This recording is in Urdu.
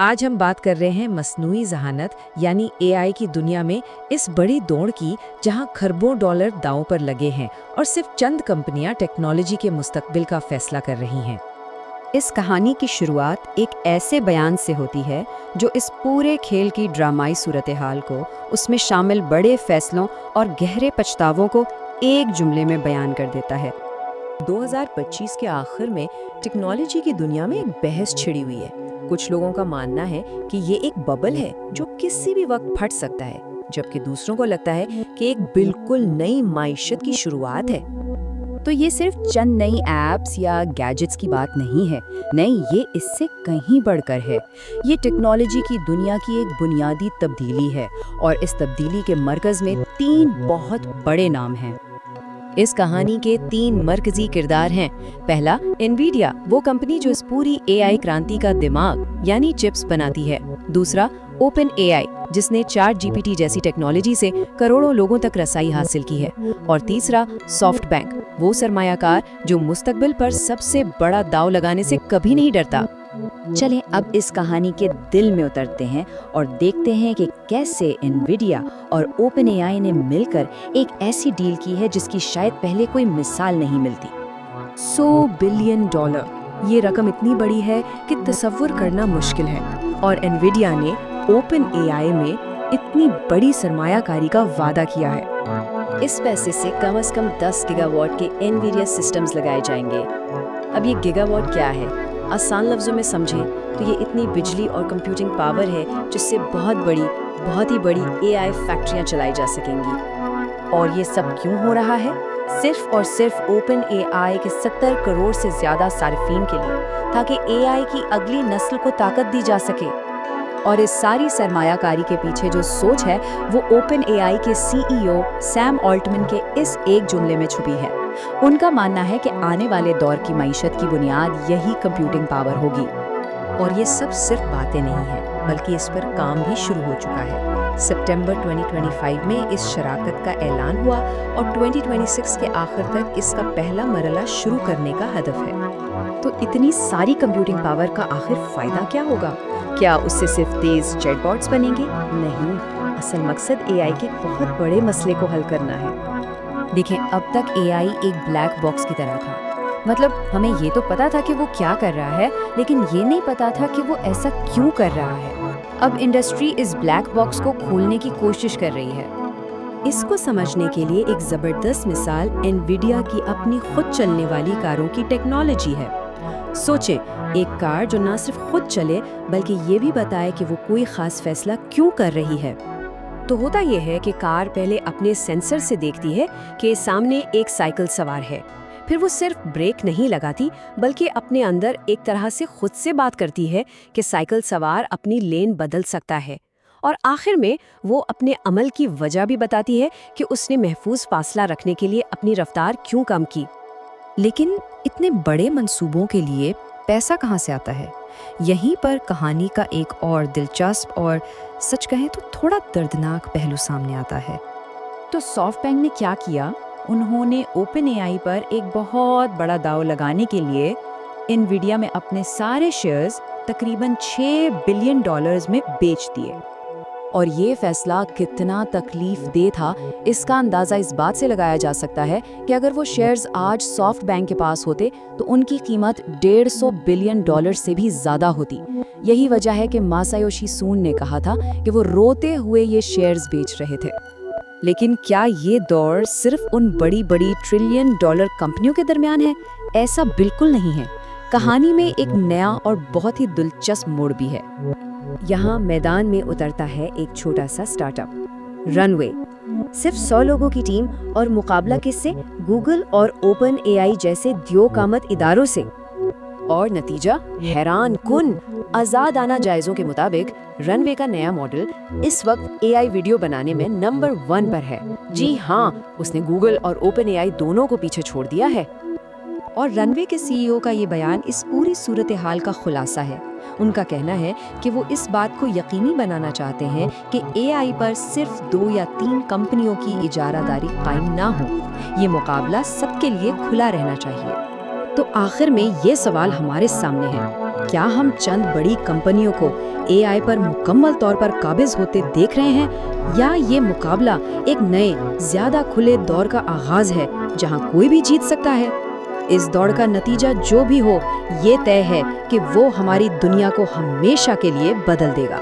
آج ہم بات کر رہے ہیں مصنوعی ذہانت یعنی اے آئی کی دنیا میں اس بڑی دوڑ کی جہاں کھربوں ڈالر داؤں پر لگے ہیں اور صرف چند کمپنیاں ٹیکنالوجی کے مستقبل کا فیصلہ کر رہی ہیں۔ اس کہانی کی شروعات ایک ایسے بیان سے ہوتی ہے جو اس پورے کھیل کی ڈرامائی صورتحال کو، اس میں شامل بڑے فیصلوں اور گہرے پچھتاووں کو ایک جملے میں بیان کر دیتا ہے۔ 2025 کے آخر میں ٹیکنالوجی کی دنیا میں ایک بحث چھڑی ہوئی ہے۔ کچھ لوگوں کا ماننا ہے کہ یہ ایک ببل ہے جو کسی بھی وقت پھٹ سکتا ہے، جبکہ دوسروں کو لگتا ہے کہ ایک بالکل نئی معیشت کی شروعات ہے۔ تو یہ صرف چند نئی ایپس یا گیجٹس کی بات نہیں ہے، نہیں، یہ اس سے کہیں بڑھ کر ہے۔ یہ ٹیکنالوجی کی دنیا کی ایک بنیادی تبدیلی ہے، اور اس تبدیلی کے مرکز میں 3 بہت بڑے نام ہیں۔ اس کہانی کے 3 مرکزی کردار ہیں۔ پہلا، انویڈیا، وہ کمپنی جو اس پوری اے آئی کرانتی کا دماغ یعنی چپس بناتی ہے۔ دوسرا، اوپن اے آئی، جس نے چیٹ جی پی ٹی جیسی ٹیکنالوجی سے کروڑوں لوگوں تک رسائی حاصل کی ہے۔ اور تیسرا، سافٹ بینک، وہ سرمایہ کار جو مستقبل پر سب سے بڑا داؤ لگانے سے کبھی نہیں ڈرتا۔ چلیں اب اس کہانی کے دل میں اترتے ہیں اور دیکھتے ہیں کہ کیسے انویڈیا اور اوپن اے آئی نے مل کر ایک ایسی ڈیل کی ہے جس کی شاید پہلے کوئی مثال نہیں ملتی۔ $100 بلین، یہ رقم اتنی بڑی ہے کہ تصور کرنا مشکل ہے، اور انویڈیا نے اوپن اے آئی میں اتنی بڑی سرمایہ کاری کا وعدہ کیا ہے۔ اس پیسے سے کم از کم 10 گیگا واٹ کے انویڈیا سسٹمز لگائے جائیں گے۔ اب یہ گیگا واٹ کیا ہے؟ آسان لفظوں میں سمجھیں تو یہ اتنی بجلی اور کمپیوٹنگ پاور ہے جس سے بہت ہی بڑی اے آئی فیکٹریاں چلائی جا سکیں گی۔ اور یہ سب کیوں ہو رہا ہے؟ صرف اور صرف اوپن اے آئی کے 70 کروڑ سے زیادہ صارفین کے لیے، تاکہ اے آئی کی اگلی نسل کو طاقت دی جا سکے۔ اور اس ساری سرمایہ کاری کے پیچھے جو سوچ ہے وہ اوپن اے آئی کے سی ای او سیم آلٹمن کے اس ایک جملے میں چھپی ہے۔ ان کا ماننا ہے کہ آنے والے دور کی معیشت کی بنیاد یہی کمپیوٹنگ پاور ہوگی۔ اور یہ سب صرف باتیں نہیں ہیں، بلکہ اس پر کام بھی شروع ہو چکا ہے۔ ستمبر 2025 میں اس شراکت کا اعلان ہوا، اور 2026 کے آخر تک اس کا پہلا مرحلہ شروع کرنے کا ہدف ہے۔ تو اتنی ساری کمپیوٹنگ پاور کا آخر فائدہ کیا ہوگا؟ کیا اس سے صرف تیز چیٹ باٹس بنیں گے؟ نہیں، اصل مقصد اے آئی کے بہت بڑے مسئلے کو حل کرنا ہے۔ دیکھیں، اب تک اے آئی ایک بلیک باکس کی طرح تھا، مطلب ہمیں یہ تو پتا تھا کہ وہ کیا کر رہا ہے، لیکن یہ نہیں پتا تھا کہ وہ ایسا کیوں کر رہا ہے۔ اب انڈسٹری اس بلیک باکس کو کھولنے کی کوشش کر رہی ہے۔ اس کو سمجھنے کے لیے ایک زبردست مثال انویڈیا کی اپنی خود چلنے والی کاروں کی ٹیکنالوجی ہے۔ سوچیں، ایک کار جو نہ صرف خود چلے بلکہ یہ بھی بتائے کہ وہ کوئی خاص فیصلہ کیوں کر رہی ہے۔ تو ہوتا یہ ہے کہ کار پہلے اپنے سینسر سے دیکھتی ہے کہ سامنے ایک سائیکل سوار ہے، پھر وہ صرف بریک نہیں لگاتی بلکہ اپنے اندر ایک طرح سے خود سے بات کرتی ہے کہ سائیکل سوار اپنی لین بدل سکتا ہے، اور آخر میں وہ اپنے عمل کی وجہ بھی بتاتی ہے کہ اس نے محفوظ فاصلہ رکھنے کے لیے اپنی رفتار کیوں کم کی۔ لیکن اتنے بڑے منصوبوں کے لیے پیسہ کہاں سے آتا ہے؟ یہیں پر کہانی کا ایک اور دلچسپ اور سچ کہیں تو تھوڑا دردناک پہلو سامنے آتا ہے۔ تو سافٹ بینک نے کیا کیا؟ انہوں نے اوپن اے آئی پر ایک بہت بڑا داؤ لگانے کے لیے انویڈیا میں اپنے سارے شیئرز تقریباً $6 بلین میں بیچ دیے۔ اور یہ فیصلہ کتنا تکلیف دہ تھا، اس کا اندازہ اس بات سے لگایا جا سکتا ہے کہ اگر وہ شیئرز آج سافٹ بینک کے پاس ہوتے تو ان کی قیمت $150 بلین سے بھی زیادہ ہوتی۔ یہی وجہ ہے کہ ماسایوشی سون نے کہا تھا کہ وہ روتے ہوئے یہ شیئرز بیچ رہے تھے۔ لیکن کیا یہ دور صرف ان بڑی $1 ٹریلین کمپنیوں کے درمیان ہے؟ ایسا بالکل نہیں ہے۔ کہانی میں ایک نیا اور بہت ہی دلچسپ موڑ بھی ہے۔ یہاں میدان میں اترتا ہے ایک چھوٹا سا سٹارٹ اپ، رن وے، صرف 100 لوگوں کی ٹیم، اور مقابلہ کس سے؟ گوگل اور اوپن اے آئی جیسے دیو قامت اداروں سے۔ اور نتیجہ حیران کن۔ آزادانہ جائزوں کے مطابق رن وے کا نیا ماڈل اس وقت اے آئی ویڈیو بنانے میں نمبر 1 پر ہے۔ جی ہاں، اس نے گوگل اور اوپن اے آئی دونوں کو پیچھے چھوڑ دیا ہے۔ اور رن وے کے سی ای او کا یہ بیان اس پوری صورتحال کا خلاصہ ہے۔ ان کا کہنا ہے کہ وہ اس بات کو یقینی بنانا چاہتے ہیں کہ اے آئی پر صرف 2 یا 3 کمپنیوں کی اجارہ داری قائم نہ ہو۔ یہ مقابلہ سب کے لیے کھلا رہنا چاہیے۔ تو آخر میں یہ سوال ہمارے سامنے ہے، کیا ہم چند بڑی کمپنیوں کو AI پر مکمل طور پر قابض ہوتے دیکھ رہے ہیں، یا یہ مقابلہ ایک نئے زیادہ کھلے دور کا آغاز ہے جہاں کوئی بھی جیت سکتا ہے؟ اس دوڑ کا نتیجہ جو بھی ہو، یہ طے ہے کہ وہ ہماری دنیا کو ہمیشہ کے لیے بدل دے گا۔